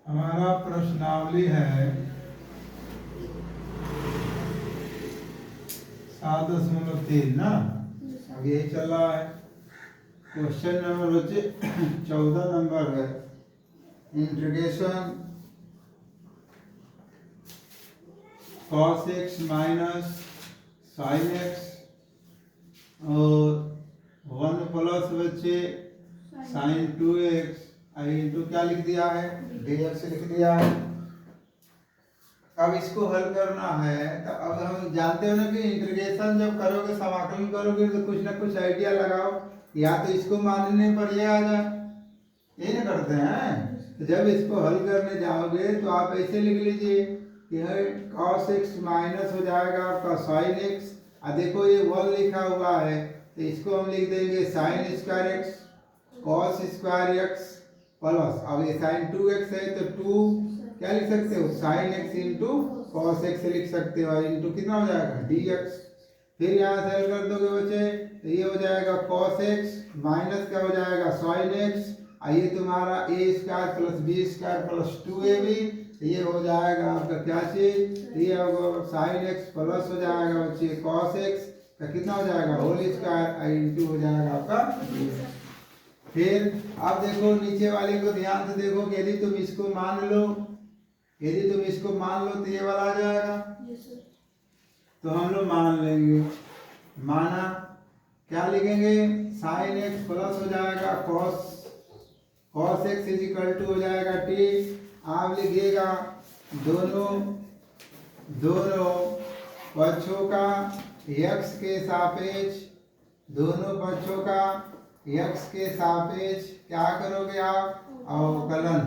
हमारा प्रश्नावली है 7.3 ना। अब यही चल रहा है। क्वेश्चन नंबर बच्चे 14 नंबर है। Integration cos x minus sin x और 1 प्लस बच्चे sin 2x इंटू क्या लिख दिया है, dx लिख दिया है। अब इसको हल करना है तो अब हम जानते हो ना कि इंटीग्रेशन जब करोगे, समाकलन करोगे तो कुछ ना कुछ आइडिया लगाओ, या तो इसको मानने पर ये आ जाए, ये ना करते हैं। तो जब इसको हल करने जाओगे तो आप ऐसे लिख लीजिए कि cos x माइनस हो जाएगा आपका sin x। देखो ये 1 लिखा हुआ है तो इसको हम लिख देंगे sin square x cos square x plus, अब ये sin 2x है तो 2 क्या लिख सकते हो, sin x into cos x लिख सकते हो, इंटू कितना हो जाएगा dx। फिर यहाँ से हल कर दोगे बच्चे तो ये हो जाएगा cos x माइनस क्या हो जाएगा sin x, ये तुम्हारा a square plus b square plus 2ab, ये हो जाएगा आपका क्या चीज, ये होगा sin x प्लस हो जाएगा बच्चे cos x का कितना हो जाएगा होल स्क्वायर इंटू हो जाएगा आपका। फिर अब देखो नीचे वाले को ध्यान से देखो, यदि तुम इसको मान लो, यदि तुम इसको मान लो तो ये वाला आ जाएगा। तो हम लोग मान लेंगे, माना क्या लिखेंगे sin x प्लस हो जाएगा cos x is equal to हो जाएगा t। आप लिखिएगा दोनों पक्षों का x के सापेक्ष, दोनों पक्षों का x के सापेक्ष क्या करोगे आप अवकलन,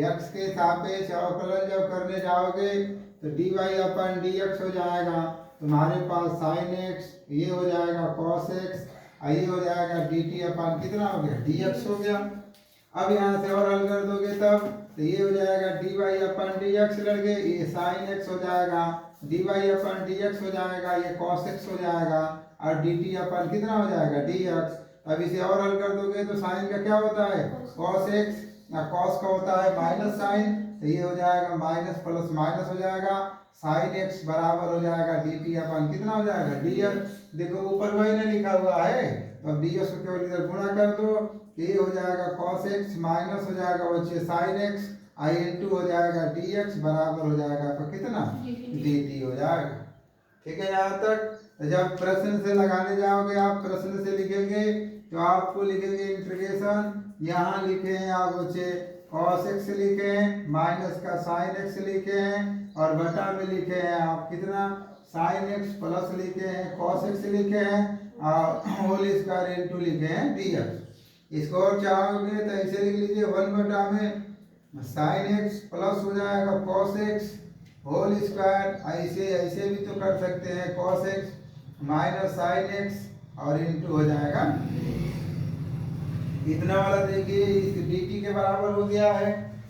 x के सापेक्ष अवकलन जब करने जाओगे तो dy अपन dx हो जाएगा, तुम्हारे पास sin x, ये हो जाएगा cos x, ये हो जाएगा dt अपन कितना हो गया dx हो गया। अब यहाँ से और हल कर दोगे तब तो ये हो जाएगा dy अपन dx लड़के, ये sin x हो जाएगा, dy अपन dx हो जाएगा, ये cos x हो जाएगा और dt अपन कितना हो जाएगा dx। अब इसे और हल कर दोगे तो साइन का क्या होता है cos x, cos का होता है माइनस साइन, तो ये हो जाएगा माइनस प्लस माइनस हो जाएगा, sin x बराबर हो जाएगा dt अपन कितना हो जाएगा dx। देखो ऊपर वही ना लिखा हुआ है, तो अब dx को केवल इधर गुणा कर दो, ये हो जाएगा cos x माइनस हो जाएगा बच्चे sin x इंटू हो जाएगा dx बराबर हो जाएगा आपका कितना dt हो जाएगा। ठीक है यहाँ तक। तो जब प्रश्न से लगाने जाओगे आप प्रश्न से लिखेंगे तो आपको लिखेंगे इंटीग्रेशन, यहाँ लिखे हैं आप बच्चे cos x लिखे हैं, माइनस का sin x लिखे हैं और बटा में लिखे हैं आप कितना sin x प्लस लिखे हैं, cos x लिखे हैं और होल स्क्वायर इंटू लिखे हैं dx। इसको और चाहोगे तो ऐसे लिख लीजिए 1 बटा में sin x प्लस हो जाएगा cos x होल स्क्वायर, ऐसे ऐसे भी तो कर सकते हैं cos x minus sin x और इंटू हो जाएगा इतना वाला। देखिए इस dt के बराबर हो गया है,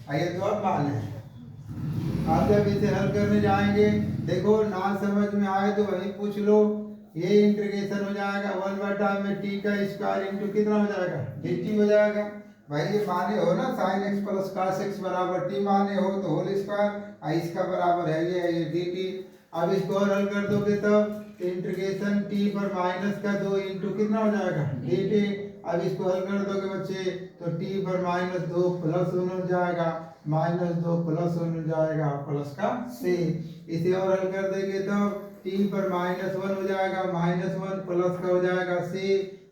आइए तो अब मान लें। आप जब इसे हल करने जाएंगे देखो ना समझ में आए तो वही पूछ लो, ये इंटीग्रेशन हो जाएगा 1 बटा में t का स्क्वायर इंटू कितना हो जाएगा dt हो जाएगा। भाई ये माने हो ना sin x plus cos x बराबर t माने हो तो होल स्क्वायर, इसका बराबर है ये dt। अब इसको और हल कर दोगे तब इंटीग्रेशन t पर माइनस का 2 इंटू कितना हो जाएगा dt। अब इसको हल कर दोगे बच्चे तो t पर माइनस 2 प्लस 1 हो जाएगा, माइनस 2 प्लस 1 हो जाएगा प्लस का c। इसे और हल कर देंगे तो t पर माइनस 1 हो जाएगा, माइनस 1 प्लस का हो जाएगा c।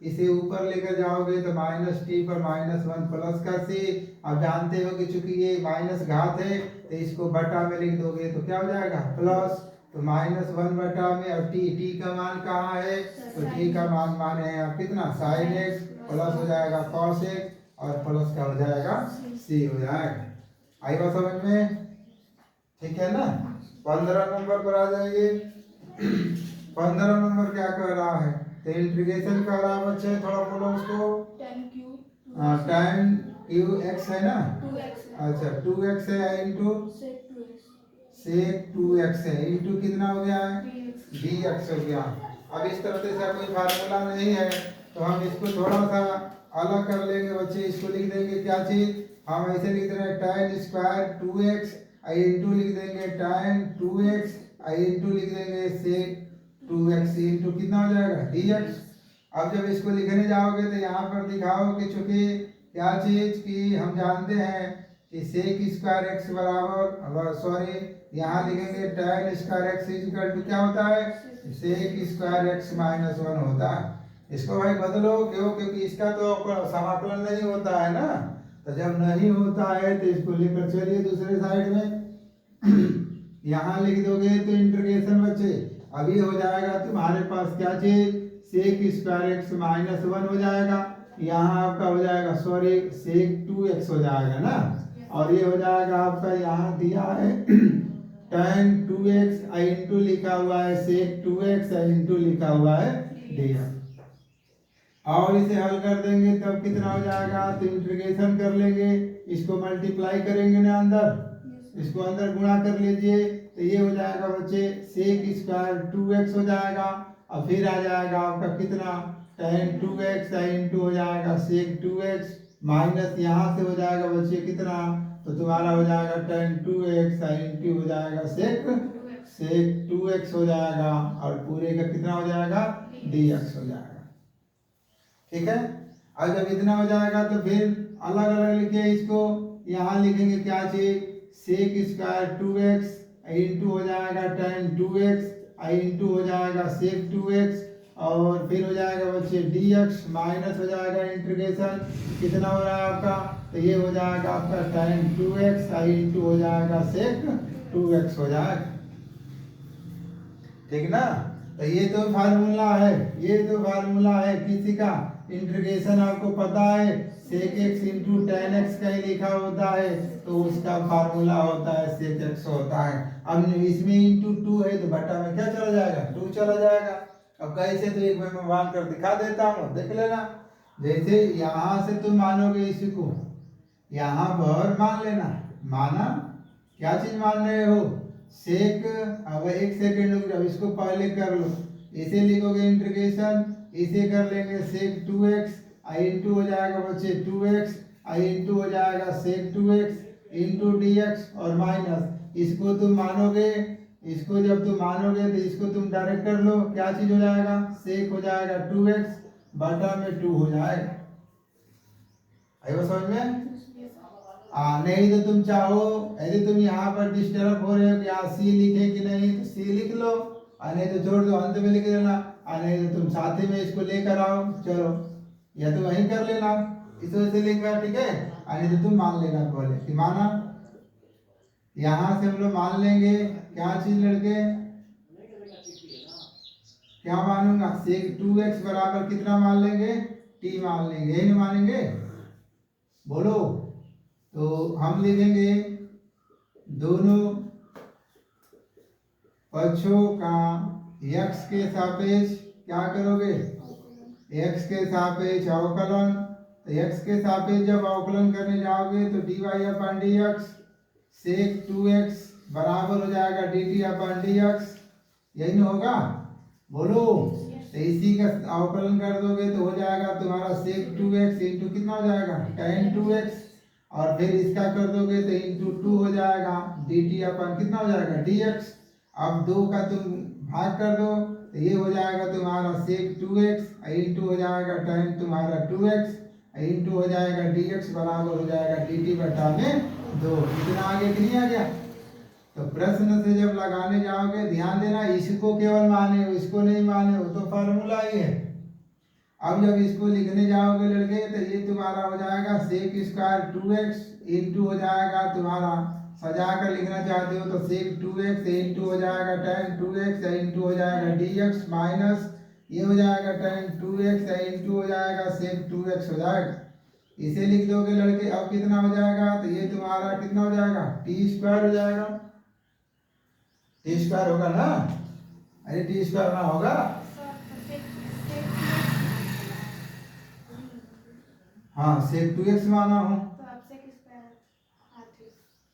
इसे ऊपर लेकर जाओगे तो माइनस t पर माइनस 1 प्लस का c। अब जानते हो कि चूंकि ये माइनस घात है तो इसको बटा में लिख दोगे तो क्या हो जाएगा प्लस, तो माइनस 1 बटा में और t का मान कहाँ है तो t का मान माने हैं आप कितना sin x प्लस हो जाएगा cos x और प्लस का हो जाएगा c हो जाएगा। आई बात समझ में, ठीक है ना। 15 नंबर पर आ जाइए। 15 नंबर क्या कह रहा है तो इंटीग्रेशन कह रहा है बच्चे, थोड़ा बोलो उसको tan q x है ना, अच्छा 2x है इंटू sec 2x है इंटू कितना हो गया है dx हो गया। अब इस तरह से इसका कोई फार्मूला नहीं है, तो हम इसको थोड़ा सा अलग कर लेंगे बच्चे। इसको लिख देंगे क्या चीज, हम ऐसे लिख देंगे tan स्क्वायर 2x आई इंटू लिख देंगे tan 2x आई इंटू लिख देंगे sec 2x इंटू कितना हो जाएगा dx। अब जब इसको लिखने जाओगे तो यहाँ पर दिखाओ कि चूंकि क्या चीज कि हम जानते हैं कि sec स्क्वायर x बराबर, सॉरी यहाँ लिखेंगे tan square x equal to क्या होता है sec स्क्वायर x माइनस 1 होता है। इसको भाई बदलो, क्यों, क्योंकि इसका तो समाकलन नहीं होता है ना, तो जब नहीं होता है तो इसको लेकर चलिए दूसरे साइड में यहाँ लिख दोगे तो इंटीग्रेशन बच्चे अब ये हो जाएगा तुम्हारे पास क्या चीज sec स्क्वायर x माइनस 1 हो जाएगा, यहाँ आपका हो जाएगा सॉरी sec 2x हो जाएगा ना, और ये हो जाएगा आपका यहाँ दिया है tan 2x आई इंटू लिखा हुआ है sec 2x आई इंटू लिखा हुआ है dx। और इसे हल कर देंगे तब कितना हो जाएगा, तो इंटीग्रेशन कर लेंगे, इसको मल्टीप्लाई करेंगे ना अंदर, इसको अंदर गुणा कर लीजिए, तो ये हो जाएगा बच्चे sec स्क्वायर 2x हो जाएगा, और फिर आ जाएगा आपका कितना tan 2x आई इंटू हो जाएगा sec 2x माइनस यहाँ से हो जाएगा बच्चे कितना, तो तुम्हारा हो जाएगा tan 2x आई इंटू हो जाएगा sec 2x हो जाएगा, और पूरे का कितना हो जाएगा dx हो जाएगा। ठीक है, और जब इतना हो जाएगा तो फिर अलग अलग लिखे इसको, यहाँ लिखेंगे क्या चीज sec स्क्वायर 2x इंटू हो जाएगा tan 2x आई इंटू हो जाएगा sec 2x, और फिर हो जाएगा बच्चे dx माइनस हो जाएगा इंटीग्रेशन कितना हो रहा है आपका, तो ये हो जाएगा आपका tan 2x आई इंटू हो जाएगा sec 2x हो जाएगा। ठीक ना, तो ये तो फार्मूला है, ये तो फार्मूला है किसी का, इंटीग्रेशन आपको पता है sec x into tan x का ही लिखा होता है, तो उसका फार्मूला होता है sec x होता है। अब इसमें इंटू 2 है तो बटा में क्या चला जाएगा 2 चला जाएगा। अब कैसे, तो एक मैं मान कर दिखा देता हूँ, देख लेना। जैसे यहाँ से तुम मानोगे इसको, यहाँ पर मान लेना, माना क्या चीज मान रहे हो sec, अब एक सेकेंड रुक जाओ, इसको पहले कर लो, इसे लिखोगे इंटीग्रेशन, इसे कर लेंगे sec 2x आई इंटू हो जाएगा बच्चे 2x आई इंटू हो जाएगा sec 2x इंटू dx, और माइनस इसको तुम मानोगे, इसको जब तुम मानोगे तो इसको तुम डायरेक्ट कर लो, क्या चीज हो जाएगा sec हो जाएगा 2x बटा में 2 हो जाएगा। आई वो समझ में, नहीं तो तुम चाहो, यदि तुम यहाँ पर डिस्टर्ब हो रहे हो कि यहाँ सी लिखे कि नहीं, तो सी लिख लो, नहीं तो छोड़ दो, अंत में लिख देना, नहीं तो तुम साथ में इसको लेकर आओ, चलो, या तो वहीं कर लेना इस वजह से लिखा, ठीक है, नहीं तो तुम मान लेना पहले कि माना, यहाँ से हम लोग मान लेंगे क्या चीज लड़के, क्या मानूंगा sec 2x बराबर कितना मान लेंगे t मान लेंगे, यही नहीं मानेंगे, बोलो। तो हम लिखेंगे दोनों पक्षों का x के सापेक्ष क्या करोगे, x के सापेक्ष अवकलन, तो x के सापेक्ष जब अवकलन करने जाओगे तो dy अपन dx sec 2x बराबर हो जाएगा dt अपन dx, यही ना होगा, बोलो। तो इसी का अवकलन कर दोगे तो हो जाएगा तुम्हारा sec 2x इंटू कितना हो जाएगा tan 2x, और फिर इसका कर दोगे तो इंटू 2 हो जाएगा dt अपन कितना हो जाएगा dx। अब 2 का तुम भाग कर दो तो ये हो जाएगा तुम्हारा sec 2x इंटू हो जाएगा tan तुम्हारा 2x इंटू हो जाएगा dx बराबर हो जाएगा dt बटा में 2। इतना आगे कि नहीं आ गया। तो प्रश्न से जब लगाने जाओगे ध्यान देना, इसको केवल माने हो, इसको नहीं माने हो, तो फार्मूला ही है। अब जब इसको लिखने जाओगे लड़के तो ये तुम्हारा हो जाएगा sec स्क्वायर 2x इंटू हो जाएगा तुम्हारा, सजा कर लिखना चाहते हो तो sec 2x इंटू हो जाएगा tan 2x इंटू हो जाएगा dx माइनस ये हो जाएगा tan 2x इंटू हो जाएगा sec 2x हो जाएगा। इसे लिख दोगे लड़के, अब कितना हो जाएगा, तो ये तुम्हारा कितना हो जाएगा t स्क्वायर हो जाएगा, t स्क्वायर होगा ना, अरे t स्क्वायर ना होगा, हाँ sec 2x माना हूँ,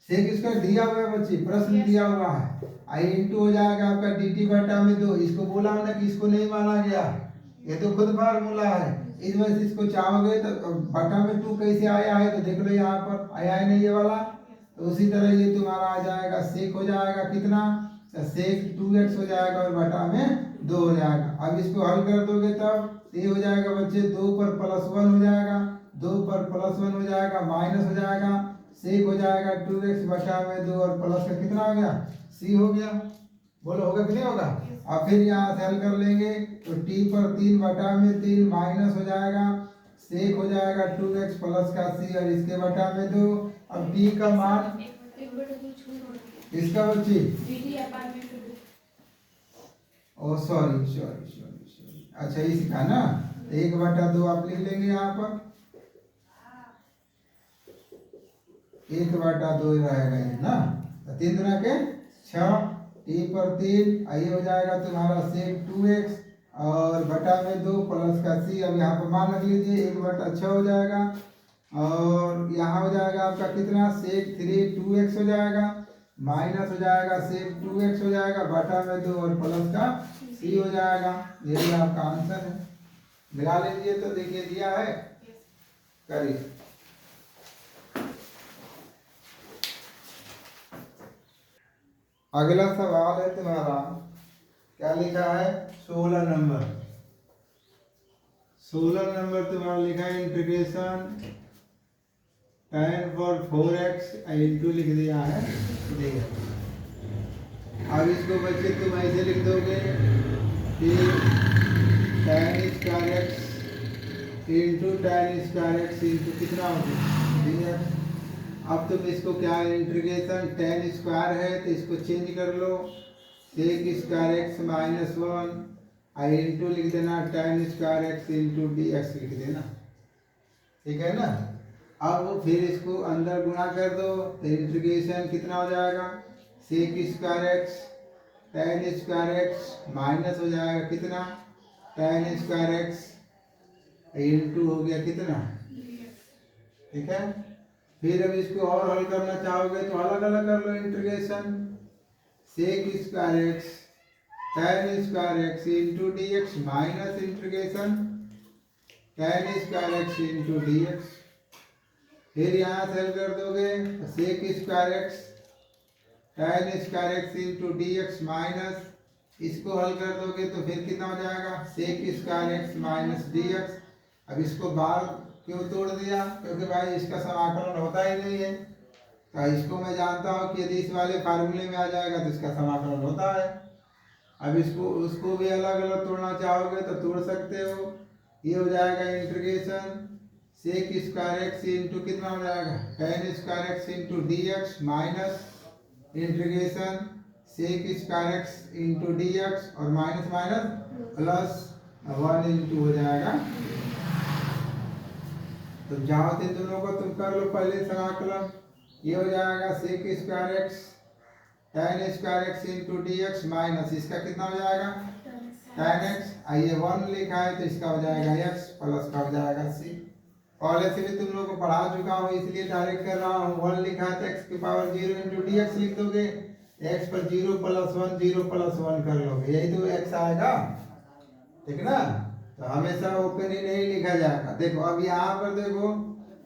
सेक स्क्वायर दिया हुआ है बच्ची, प्रश्न दिया हुआ है। आई इंटू हो जाएगा आपका dt बटा में 2। इसको बोला हमने कि इसको नहीं माना गया, ये तो खुद फार्मूला है। इस वजह से इसको चाहोगे तो बटा में 2 कैसे आया है तो देख लो यहाँ पर आया है नहीं ये वाला, तो उसी तरह ये तुम्हारा आ जाएगा सेक हो जाएगा कितना, सेक 2x हो जाएगा और बटा में 2 हो जाएगा। अब इसको हल कर दोगे तब ये हो जाएगा बच्चे 2 पर +1 हो जाएगा, 2 पर +1 हो जाएगा माइनस हो जाएगा, सेक हो जाएगा 2x बटा में 2 और प्लस का कितना हो गया c हो गया। बोलो होगा कि नहीं होगा। अब फिर यहाँ से हल कर लेंगे तो t पर 3 बटा में 3 माइनस हो जाएगा, सेक हो जाएगा 2x प्लस का c और इसके बटा में 2। अब t का मान इसका बच्ची ओ सॉरी, अच्छा इसका ना 1 बटा 2 आप लिख लेंगे यहाँ पर, 1 बटा 2 रहेगा ये ना, 3 दूना के 6, t पर 3 ये हो जाएगा तुम्हारा सेक 2x और बटा में 2 प्लस का c। अब यहाँ पर मान रख लीजिए 1 बटा 6 हो जाएगा और यहाँ हो जाएगा आपका कितना सेक 3 2x हो जाएगा माइनस हो जाएगा सेक 2x हो जाएगा बटा में 2 और प्लस का c हो जाएगा। यही आपका आंसर है, मिला लीजिए तो देखिए दिया है, करिए। अगला सवाल है तुम्हारा, क्या लिखा है 16 नंबर, 16 नंबर तुम्हारा लिखा है integration tan for 4x into लिख दिया है। देखिए अब इसको बच्चे तुम ऐसे लिख दोगे कि tan square x into tan square x into कितना होगा। अब तुम इसको क्या इंटीग्रेशन tan स्क्वायर है तो इसको चेंज कर लो, sec square x minus 1 into लिख देना tan square x into dx लिख देना, ठीक है ना। अब फिर इसको अंदर गुणा कर दो तो इंटीग्रेशन कितना हो जाएगा sec square x tan square x minus हो जाएगा कितना tan स्क्वायर x इंटू हो गया कितना, ठीक है। फिर अब इसको और हल करना चाहोगे तो अलग अलग कर लो integration, sec square x tan square x into dx minus integration tan square x into dx। फिर यहाँ से हल कर दोगे sec square x tan square x into dx minus, इसको हल कर दोगे तो फिर कितना हो जाएगा sec square x minus dx। अब इसको बाहर क्यों तोड़ दिया, क्योंकि भाई इसका समाकलन होता ही नहीं है, तो इसको मैं जानता हूँ कि यदि इस वाले फार्मूले में आ जाएगा तो इसका समाकलन होता है। अब इसको उसको भी अलग अलग तोड़ना चाहोगे तो तोड़ सकते हो, ये हो जाएगा integration sec square x into कितना हो जाएगा tan square x into dx minus integration sec square x into dx और माइनस माइनस प्लस 1 इंटू हो जाएगा। तो जाओ थे दोनों को तुम कर लो पहले समाकलन, ये हो जाएगा sec square x tan square x into dx minus इसका कितना हो जाएगा tan x, ये 1 लिखा है तो इसका हो जाएगा x प्लस का हो जाएगा c। पहले से भी तुम लोगों को पढ़ा चुका हूँ इसलिए डायरेक्ट कर रहा हूँ, 1 लिखा है तो x की पावर 0 इंटू dx लिख दोगे, x पर 0 प्लस 1 0 प्लस 1 कर लोगे, यही तो x आएगा, ठीक ना। तो हमेशा ओपन ही नहीं लिखा जाएगा। देखो अब यहाँ पर देखो,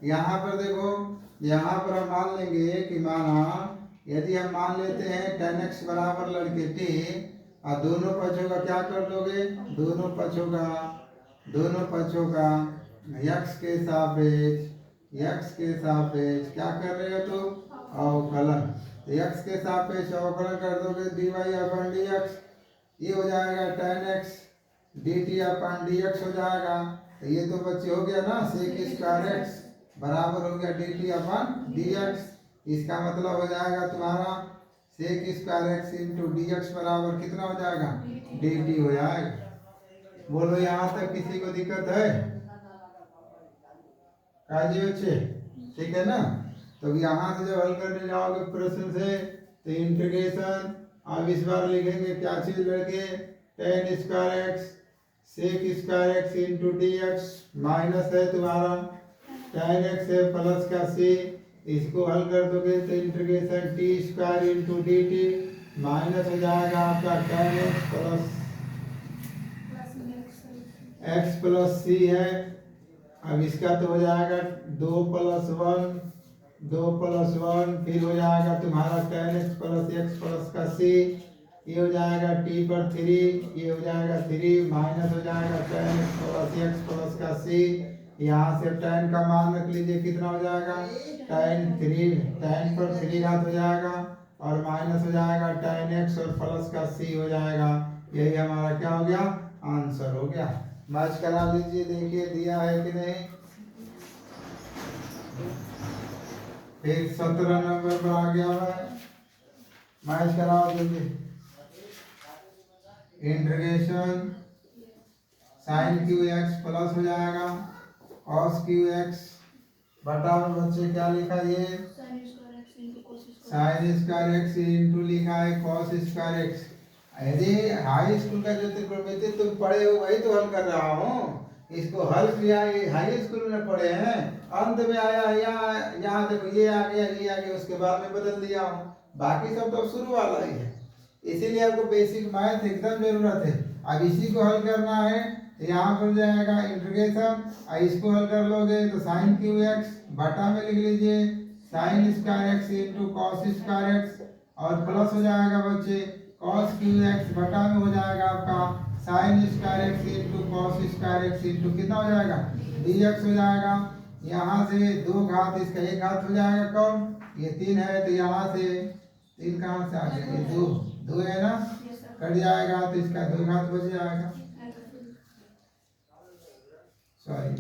यहाँ पर देखो, यहाँ पर हम मान लेंगे कि माना यदि हम मान लेते हैं tan x बराबर लड़के t और दोनों पक्षों का क्या कर दोगे, दोनों पक्षों का x के सापेक्ष क्या कर रहे हो तो अवकलन, तो x के सापेक्ष अवकलन कर दोगे dy अपन dx, ये हो जाएगा tan x dt अपन dx हो जाएगा। तो ये तो बच्चे हो गया ना सेक स्क्वायर x बराबर हो गया dt अपन dx, इसका मतलब हो जाएगा तुम्हारा sec square x into dx बराबर कितना हो जाएगा dt हो जाएगा। बोलो यहाँ तक किसी को दिक्कत है काजी बच्चे, ठीक है ना। तो यहाँ से जब हल करने जाओगे प्रश्न से तो इंटीग्रेशन अब इस बार लिखेंगे क्या चीज लड़के tan square x sec square x into dx minus है तुम्हारा tan x है प्लस का c इसको हल कर दोगे तो integration t square into d t minus हो जाएगा आपका tan x प्लस सी है। अब इसका तो हो जाएगा 2+1 फिर हो जाएगा तुम्हारा tan x प्लस का c, ये हो जाएगा t पर 3, ये हो जाएगा 3 माइनस हो जाएगा tan x प्लस का c। यहाँ से tan का मान रख लीजिए, कितना हो जाएगा tan पर 3 घात हो जाएगा और माइनस हो जाएगा tan x और प्लस का c हो जाएगा। यही हमारा क्या हो गया, आंसर हो गया। मैच करा लीजिए, देखिए दिया है कि नहीं। फिर 17 नंबर पर आ गया है, मैच कराओ दीजिए। Integration sine q x plus हो जाएगा कॉस क्यू एक्स बटा में बच्चे क्या लिखा, ये साइन स्क्वायर एक्स इंटू लिखा है कॉस स्क्वायर एक्स। अरे हाई स्कूल का जो त्रिकोणमिति तुम पढ़े हो वही तो हल कर रहा हूँ। इसको हल किया, ये हाई स्कूल में पढ़े हैं, अंत में आया यहाँ देखो ये आ गया, उसके बाद में बदल दिया हूँ। बाकी सब तो शुरू वाला ही है, इसीलिए आपको बेसिक मैथ एकदम जरूरत है। अब इसी को हल करना है, यहाँ पर जाएगा इंटीग्रेशन, इसको हल कर लोगे तो साइन क्यू एक्स बटा में लिख लीजिए sine square x into cos square x और प्लस हो जाएगा बच्चे कॉस क्यू एक्स बटा में हो जाएगा आपका sine square x into cos square x into कितना हो जाएगा डी एक्स हो जाएगा। यहाँ से 2 घात, इसका 1 घात हो जाएगा कम, ये 3 है तो यहाँ से 3 कहाँ से आ गया, ये 2 है ना, कट जाएगा तो इसका 2 घात बच जाएगा। सॉरी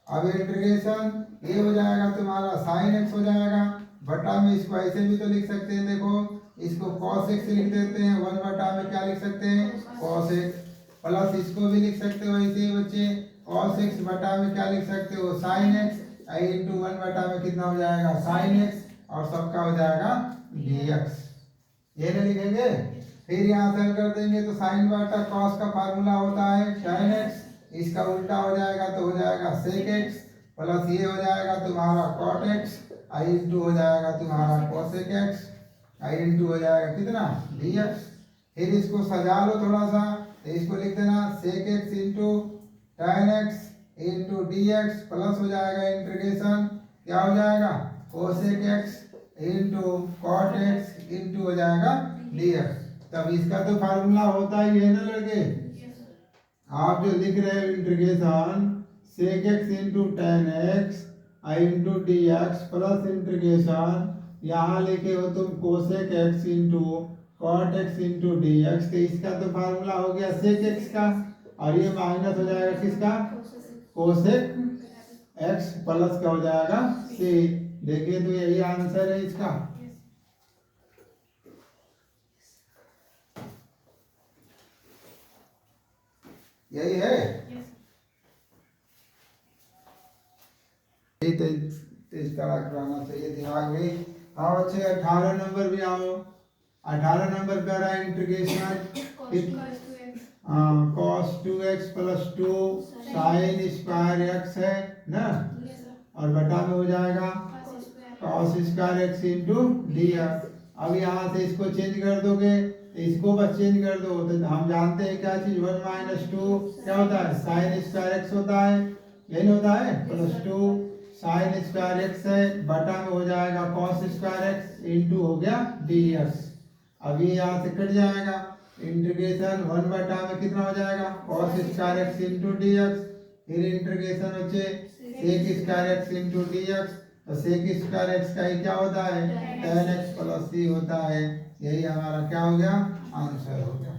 अब इंटीग्रेशन ये हो जाएगा तुम्हारा साइन एक्स हो जाएगा बटा में, इसको ऐसे भी तो लिख सकते हैं, देखो इसको cos x लिख देते हैं, 1 बटा में क्या लिख सकते हैं cos x, प्लस इसको भी लिख सकते हो ऐसे ही बच्चे cos x बटा में क्या लिख सकते हो sin x इंटू 1 बटा में कितना हो जाएगा sin x और सबका हो जाएगा dx, ये नहीं लिखेंगे। फिर यहाँ से हल कर देंगे तो sin बटा cos का फार्मूला होता है sin x, इसका उल्टा हो जाएगा तो हो जाएगा sec x प्लस ये हो जाएगा तुम्हारा cot x इंटू हो जाएगा तुम्हारा cosec x इंटू हो जाएगा कितना dx। फिर इसको सजा लो थोड़ा सा, तो इसको लिख देना sec x into tan x into dx plus हो जाएगा इंटीग्रेशन क्या हो जाएगा cosec x into cot x into हो जाएगा dx। तब इसका तो फार्मूला होता ही है ना लड़के, आप जो लिख रहे हो integration sec x into tan x into dx plus integration यहाँ लिखे हो तुम cosec x into cot x into dx, तो इसका तो फार्मूला हो गया sec x का और ये माइनस हो जाएगा किसका cosec x प्लस का हो जाएगा c। देखिए तो यही आंसर है इसका। यही है इस तरह कराना चाहिए दिमाग में। हाँ बच्चे 18 नंबर भी आओ, 18 नंबर कह रहा है integration cos 2x plus 2 sine square x है ना, और बटा में हो जाएगा cos square x into dx। अब यहाँ से इसको चेंज कर दोगे, इसको बस चेंज कर दो तो हम जानते हैं क्या चीज 1 - 2 क्या होता है साइन स्क्वायर x होता है, यही होता है प्लस 2 साइन स्क्वायर एक्स है बटा में हो जाएगा cos स्क्वायर एक्स इंटू हो गया dx। अब ये यहाँ से कट जाएगा, इंटीग्रेशन 1 बटा में कितना हो जाएगा cos square x into dx, फिर इंटीग्रेशन बच्चे sec square x into dx, तो sec स्क्वायर एक्स का ही क्या होता है tan x प्लस c होता है। यही हमारा क्या हो गया आंसर हो गया।